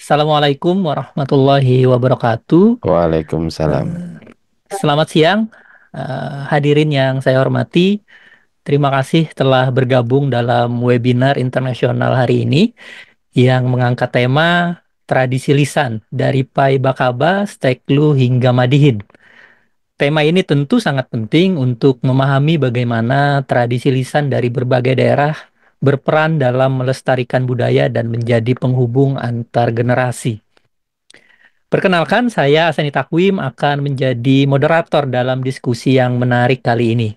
Assalamualaikum warahmatullahi wabarakatuh. Waalaikumsalam. Eh, Selamat siang, hadirin yang saya hormati. Terima kasih telah bergabung dalam webinar internasional hari ini yang mengangkat tema tradisi lisan dari Pai Bakaba, Steklu hingga Madihin. Tema ini tentu sangat penting untuk memahami bagaimana tradisi lisan dari berbagai daerah berperan dalam melestarikan budaya dan menjadi penghubung antar generasi. Perkenalkan, saya Asani Takwim akan menjadi moderator dalam diskusi yang menarik kali ini.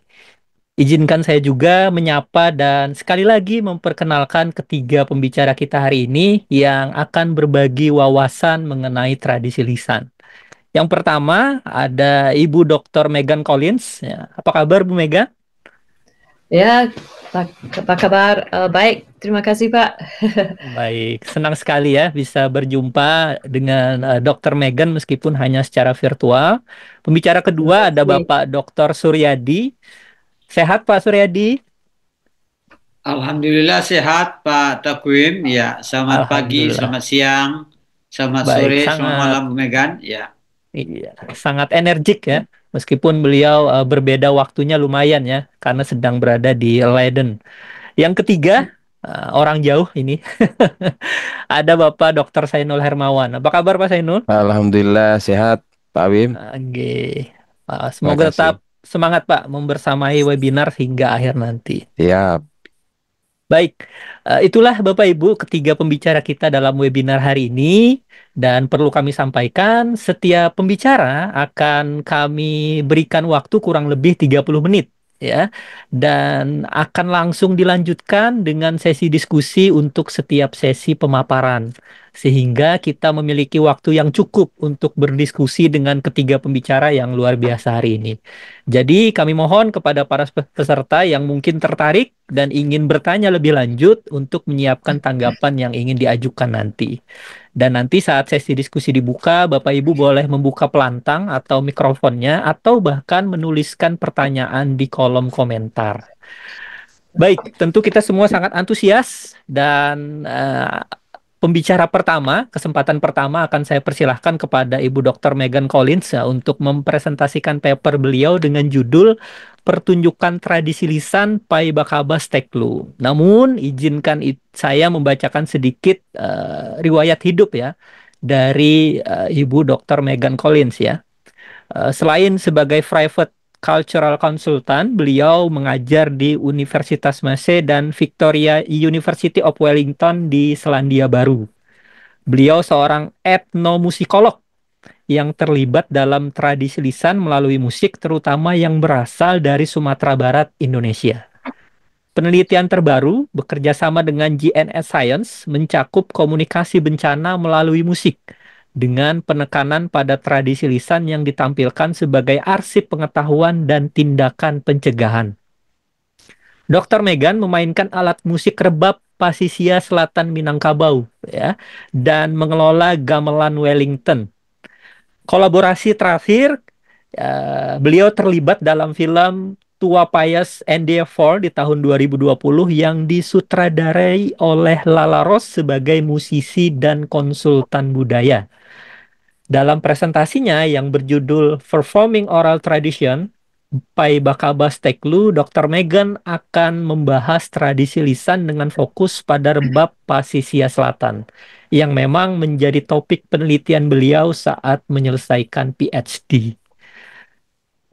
Izinkan saya juga menyapa dan sekali lagi memperkenalkan ketiga pembicara kita hari ini yang akan berbagi wawasan mengenai tradisi lisan. Yang pertama ada Ibu Dr. Megan Collins. Ya, apa kabar Bu Megan? Ya, apa kabar? Baik, terima kasih Pak. Baik, senang sekali ya bisa berjumpa dengan Dr. Megan meskipun hanya secara virtual. Pembicara Terima kedua ada kasih. Bapak Dr. Suryadi. Sehat Pak Suryadi? Alhamdulillah sehat Pak Takwim. Ya, selamat pagi, Alhamdulillah. selamat siang, selamat Baik, sore, selamat sangat malam Bu Megan. Ya, iya, sangat energik ya. Meskipun beliau berbeda waktunya lumayan ya karena sedang berada di Leiden. Yang ketiga, orang jauh ini. Ada Bapak Dr. Sainul Hermawan. Apa kabar Pak Sainul? Alhamdulillah sehat, Pak Wim. Oke. Terima Semoga tetap kasih. semangat Pak membersamai webinar hingga akhir nanti. Siap. Baik, itulah Bapak Ibu ketiga pembicara kita dalam webinar hari ini. Dan perlu kami sampaikan, setiap pembicara akan kami berikan waktu kurang lebih 30 menit. Ya, dan akan langsung dilanjutkan dengan sesi diskusi untuk setiap sesi pemaparan. Sehingga kita memiliki waktu yang cukup untuk berdiskusi dengan ketiga pembicara yang luar biasa hari ini. Jadi kami mohon kepada para peserta yang mungkin tertarik dan ingin bertanya lebih lanjut untuk menyiapkan tanggapan yang ingin diajukan nanti. Dan nanti saat sesi diskusi dibuka, Bapak Ibu boleh membuka pelantang atau mikrofonnya atau bahkan menuliskan pertanyaan di kolom komentar. Baik, tentu kita semua sangat antusias dan pembicara pertama, kesempatan pertama akan saya persilahkan kepada Ibu Dr. Megan Collins ya, untuk mempresentasikan paper beliau dengan judul Pertunjukan Tradisi Lisan Pai Bakaba Steklu. Namun, izinkan saya membacakan sedikit riwayat hidup ya dari Ibu Dr. Megan Collins ya. Selain sebagai private cultural consultant, beliau mengajar di Universitas Massey dan Victoria University of Wellington di Selandia Baru. Beliau seorang etnomusikolog yang terlibat dalam tradisi lisan melalui musik terutama yang berasal dari Sumatera Barat, Indonesia. Penelitian terbaru bekerja sama dengan GNS Science mencakup komunikasi bencana melalui musik dengan penekanan pada tradisi lisan yang ditampilkan sebagai arsip pengetahuan dan tindakan pencegahan. Dr. Megan memainkan alat musik rebab Pasisia Selatan Minangkabau ya dan mengelola gamelan Wellington. Kolaborasi terakhir, beliau terlibat dalam film Tua Payas ND4 di tahun 2020 yang disutradarai oleh Lala Ross sebagai musisi dan konsultan budaya. Dalam presentasinya yang berjudul Performing Oral Tradition, Pai Bakabas Teklu, Dr. Megan akan membahas tradisi lisan dengan fokus pada rebab Pasisia Selatan, yang memang menjadi topik penelitian beliau saat menyelesaikan PhD.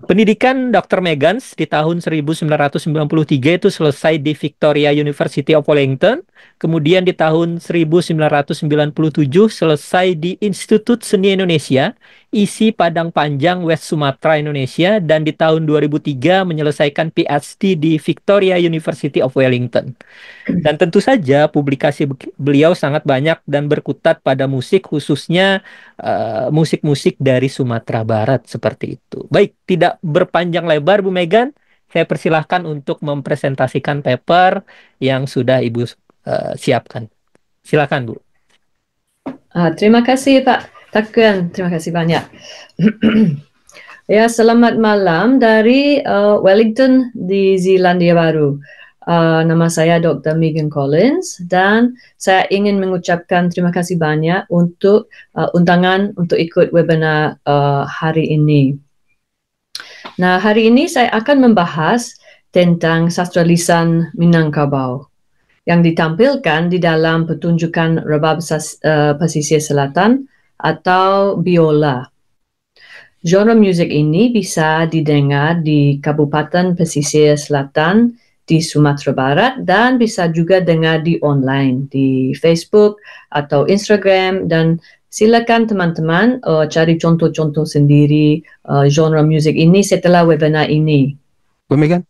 Pendidikan Dr. Megans di tahun 1993 itu selesai di Victoria University of Wellington. Kemudian di tahun 1997 selesai di Institut Seni Indonesia, isi Padang Panjang, West Sumatra, Indonesia. Dan di tahun 2003 menyelesaikan PhD di Victoria University of Wellington. Dan tentu saja publikasi beliau sangat banyak dan berkutat pada musik, khususnya musik-musik dari Sumatera Barat seperti itu. Baik, tidak berpanjang lebar Bu Megan, saya persilahkan untuk mempresentasikan paper yang sudah Ibu siapkan. Silakan Bu. Terima kasih Pak Takwim, terima kasih banyak. Ya, selamat malam dari Wellington di Zelandia Baru. Nama saya Dr. Megan Collins dan saya ingin mengucapkan terima kasih banyak untuk undangan untuk ikut webinar hari ini. Nah, hari ini saya akan membahas tentang sastra lisan Minangkabau yang ditampilkan di dalam pertunjukan Rebab Pesisir Selatan atau biola. Genre muzik ini bisa didengar di Kabupaten Pesisir Selatan di Sumatera Barat dan bisa juga dengar di online di Facebook atau Instagram, dan silakan teman-teman cari contoh-contoh sendiri genre muzik ini setelah webinar ini. Bu Megan?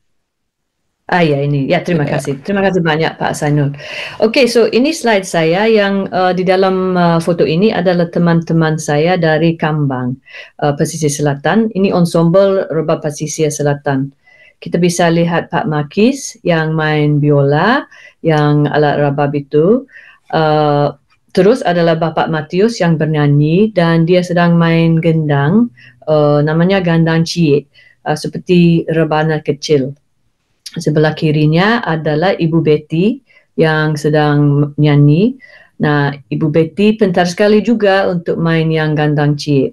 Ya, ini. Ya, terima kasih. Terima kasih banyak Pak Sainul. Okey, so ini slide saya yang di dalam foto ini adalah teman-teman saya dari Kambang, Pesisir Selatan. Ini ensemble Rebab Pesisir Selatan. Kita bisa lihat Pak Makis yang main biola, yang alat rabab itu. Terus adalah Bapak Matius yang bernyanyi dan dia sedang main gendang, namanya gandang ciek, seperti rebana kecil. Sebelah kirinya adalah Ibu Betty yang sedang nyanyi. Nah, Ibu Betty pintar sekali juga untuk main yang gandang ciek.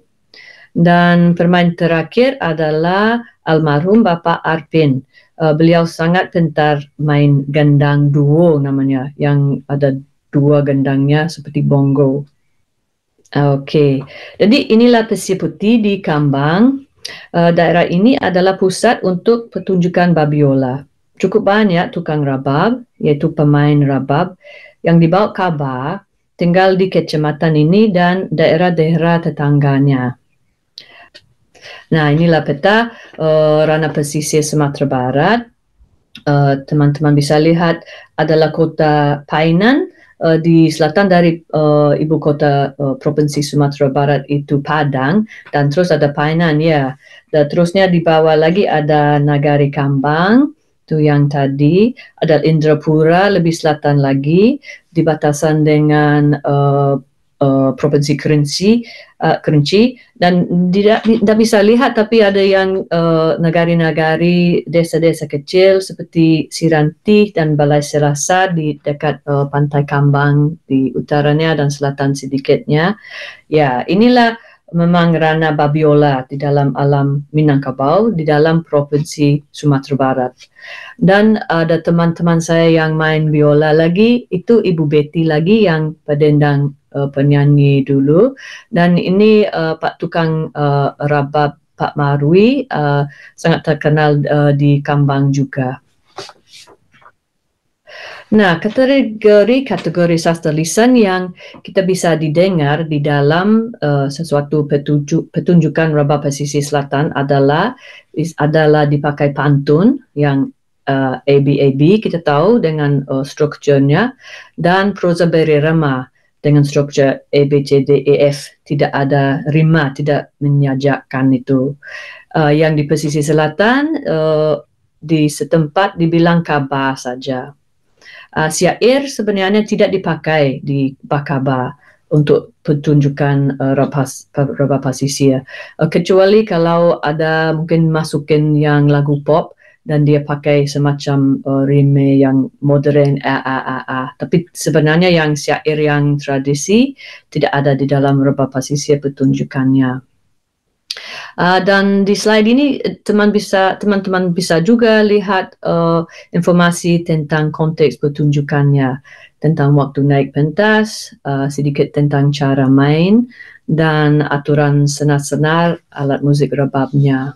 Dan pemain terakhir adalah almarhum Bapak Arpin. Beliau sangat pintar main gandang duo namanya, yang ada dua gandangnya seperti bongo. Okey, jadi inilah Pesisir Putih di Kambang. Daerah ini adalah pusat untuk pertunjukan babiola. Cukup banyak tukang rabab, iaitu pemain rabab, yang dibawa kabar tinggal di kecamatan ini dan daerah-daerah tetangganya. Nah, inilah peta ranah pesisir Sumatera Barat. Teman-teman bisa lihat adalah kota Painan. Di selatan dari ibu kota Provinsi Sumatera Barat itu Padang, dan terus ada Painan, ya. Dan terusnya di bawah lagi ada Nagari Kambang, itu yang tadi. Ada Indrapura lebih selatan lagi, di batasan dengan Provinsi Kerinci, dan tidak bisa lihat, tapi ada yang negari-negari, desa-desa kecil seperti Siranti dan Balai Serasa di dekat Pantai Kambang di utaranya dan selatan sedikitnya. Ya, inilah memang ranah babiola di dalam alam Minangkabau, di dalam Provinsi Sumatera Barat. Dan ada teman-teman saya yang main biola lagi, itu Ibu Betty lagi yang pedendang penyanyi dulu, dan ini Pak Tukang Rabab Pak Marwi, sangat terkenal di Kambang juga. Nah, kategori sastra lisan yang kita bisa didengar di dalam sesuatu pertunjukan Rebab Pesisir Selatan adalah dipakai pantun yang ABAB kita tahu dengan strukturnya, dan prosa berirama dengan struktur ABCDEF, tidak ada rima, tidak menyajakkan itu. Yang di pesisir selatan di setempat dibilang kabar saja. Syair sebenarnya tidak dipakai di bakaba untuk pertunjukan Rebab Pesisir, kecuali kalau ada mungkin masukin yang lagu pop dan dia pakai semacam rime yang modern, tapi sebenarnya yang syair yang tradisi tidak ada di dalam Rebab Pesisir pertunjukannya. Dan di slide ini teman-teman bisa juga lihat informasi tentang konteks pertunjukannya, tentang waktu naik pentas, sedikit tentang cara main, dan aturan senar-senar alat muzik rebabnya.